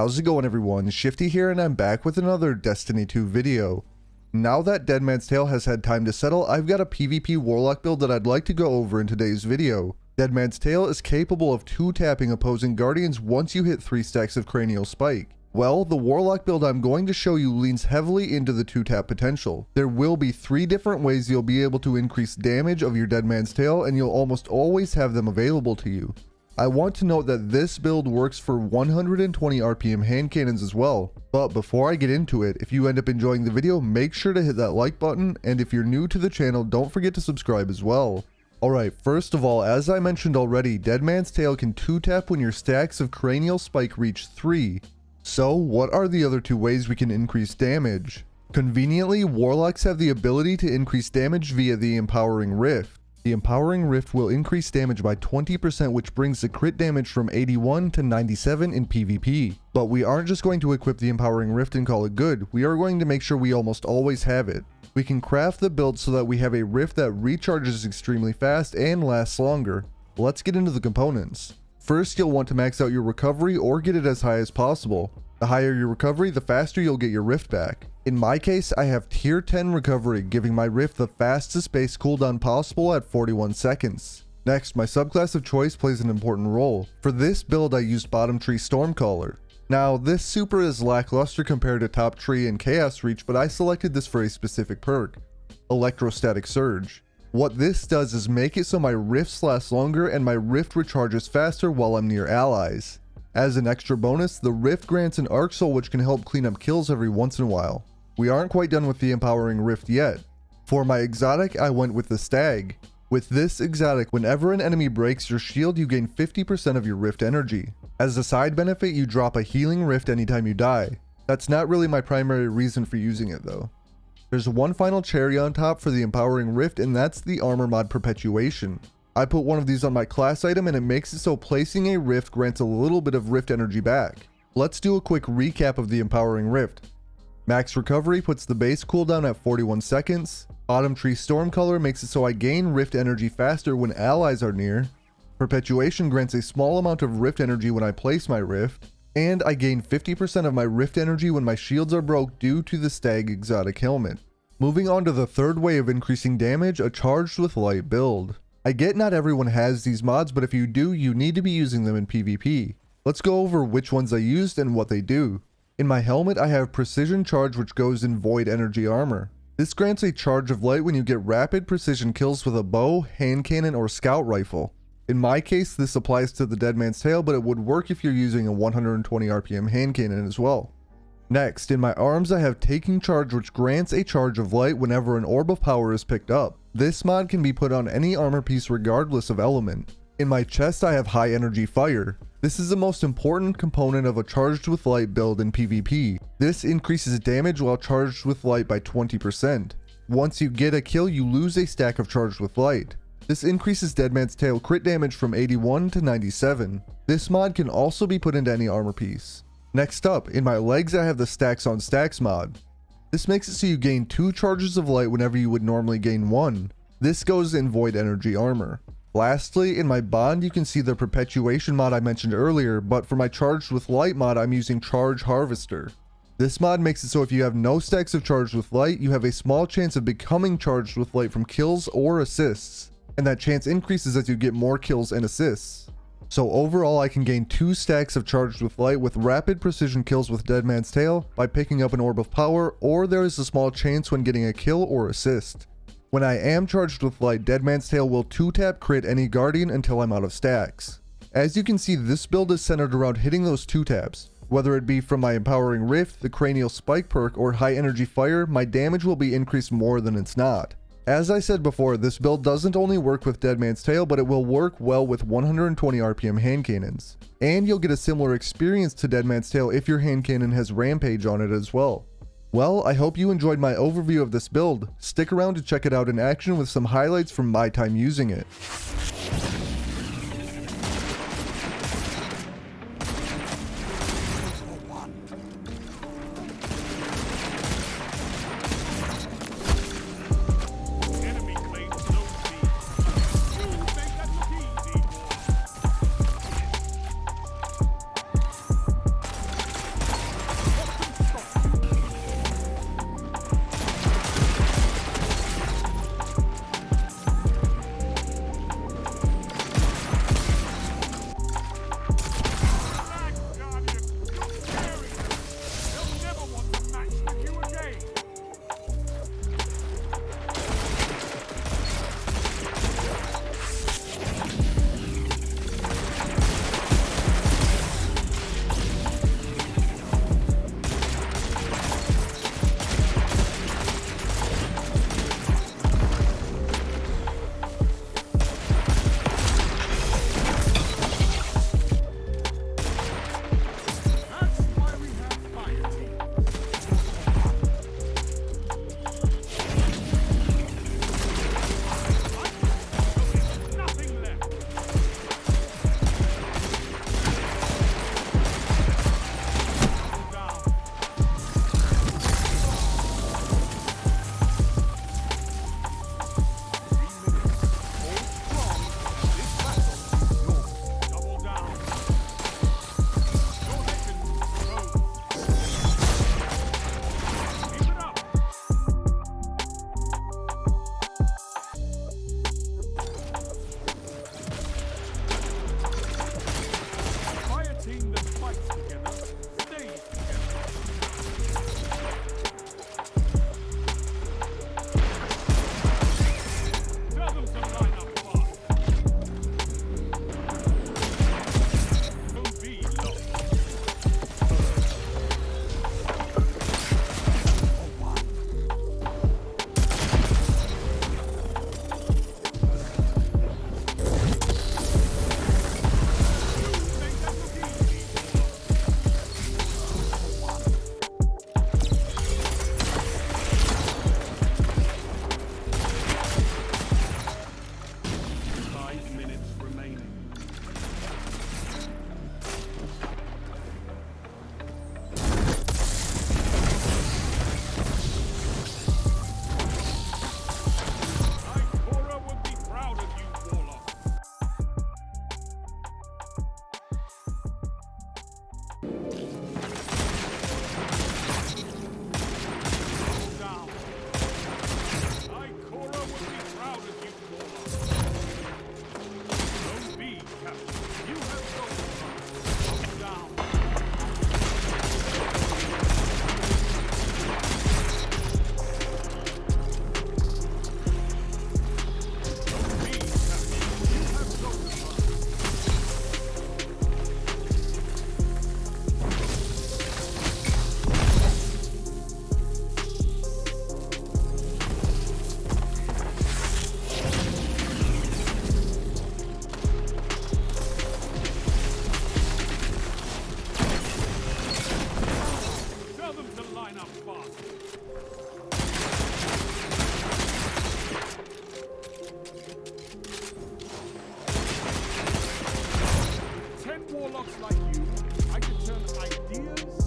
How's it going, everyone? Shifty here, and I'm back with another Destiny 2 video. Now that Deadman's Tale has had time to settle, I've got a PvP Warlock build that I'd like to go over in today's video. Deadman's Tale is capable of 2-tapping opposing guardians once you hit 3 stacks of Cranial Spike. Well, the Warlock build I'm going to show you leans heavily into the 2-tap potential. There will be 3 different ways you'll be able to increase damage of your Deadman's Tale, and you'll almost always have them available to you. I want to note that this build works for 120 RPM hand cannons as well. But before I get into it, if you end up enjoying the video, make sure to hit that like button, and if you're new to the channel, don't forget to subscribe as well. Alright, first of all, as I mentioned already, Deadman's Tale can 2-tap when your stacks of Cranial Spike reach 3. So, what are the other 2 ways we can increase damage? Conveniently, Warlocks have the ability to increase damage via the Empowering Rift. The Empowering Rift will increase damage by 20%, which brings the crit damage from 81 to 97 in PvP. But we aren't just going to equip the Empowering Rift and call it good, we are going to make sure we almost always have it. We can craft the build so that we have a rift that recharges extremely fast and lasts longer. Let's get into the components. First, you'll want to max out your recovery or get it as high as possible. The higher your recovery, the faster you'll get your rift back. In my case, I have tier 10 recovery, giving my rift the fastest base cooldown possible at 41 seconds. Next, my subclass of choice plays an important role. For this build, I used bottom tree Stormcaller. Now, this super is lackluster compared to top tree and chaos reach, but I selected this for a specific perk, Electrostatic Surge. What this does is make it so my rifts last longer and my rift recharges faster while I'm near allies. As an extra bonus, the rift grants an Arc Soul which can help clean up kills every once in a while. We aren't quite done with the Empowering Rift yet. For my exotic, I went with the Stag. With this exotic, whenever an enemy breaks your shield, you gain 50% of your rift energy. As a side benefit, you drop a healing rift anytime you die. That's not really my primary reason for using it though. There's one final cherry on top for the Empowering Rift, and that's the Armor Mod Perpetuation. I put one of these on my class item and it makes it so placing a rift grants a little bit of rift energy back. Let's do a quick recap of the Empowering Rift. Max recovery puts the base cooldown at 41 seconds. Bottom tree Stormcaller makes it so I gain rift energy faster when allies are near. Perpetuation grants a small amount of rift energy when I place my rift. And I gain 50% of my rift energy when my shields are broke due to the Stag exotic helmet. Moving on to the third way of increasing damage, a Charged with Light build. I get not everyone has these mods, but if you do, you need to be using them in PvP. Let's go over which ones I used and what they do. In my helmet, I have Precision Charge, which goes in Void Energy Armor. This grants a charge of light when you get rapid precision kills with a bow, hand cannon, or scout rifle. In my case, this applies to the Deadman's Tale, but it would work if you're using a 120 RPM hand cannon as well. Next, in my arms, I have Taking Charge, which grants a charge of light whenever an orb of power is picked up. This mod can be put on any armor piece regardless of element. In my chest, I have High Energy Fire. This is the most important component of a Charged with Light build in PvP. This increases damage while charged with light by 20%. Once you get a kill, you lose a stack of Charged with Light. This increases Deadman's Tale crit damage from 81 to 97. This mod can also be put into any armor piece. Next up, in my legs, I have the Stacks on Stacks mod. This makes it so you gain 2 charges of light whenever you would normally gain 1. This goes in Void Energy Armor. Lastly, in my bond, you can see the Perpetuation mod I mentioned earlier, but for my Charged with Light mod, I'm using Charge Harvester. This mod makes it so if you have no stacks of Charged with Light, you have a small chance of becoming Charged with Light from kills or assists, and that chance increases as you get more kills and assists. So overall, I can gain 2 stacks of Charged with Light with rapid precision kills with Deadman's Tale by picking up an Orb of Power, or there is a small chance when getting a kill or assist. When I am Charged with Light, Deadman's Tale will 2-tap crit any guardian until I'm out of stacks. As you can see, this build is centered around hitting those 2-taps. Whether it be from my Empowering Rift, the Cranial Spike perk, or High Energy Fire, my damage will be increased more than it's not. As I said before, this build doesn't only work with Deadman's Tale, but it will work well with 120 RPM hand cannons. And you'll get a similar experience to Deadman's Tale if your hand cannon has Rampage on it as well. Well, I hope you enjoyed my overview of this build. Stick around to check it out in action with some highlights from my time using it. warlocks like you, I can turn ideas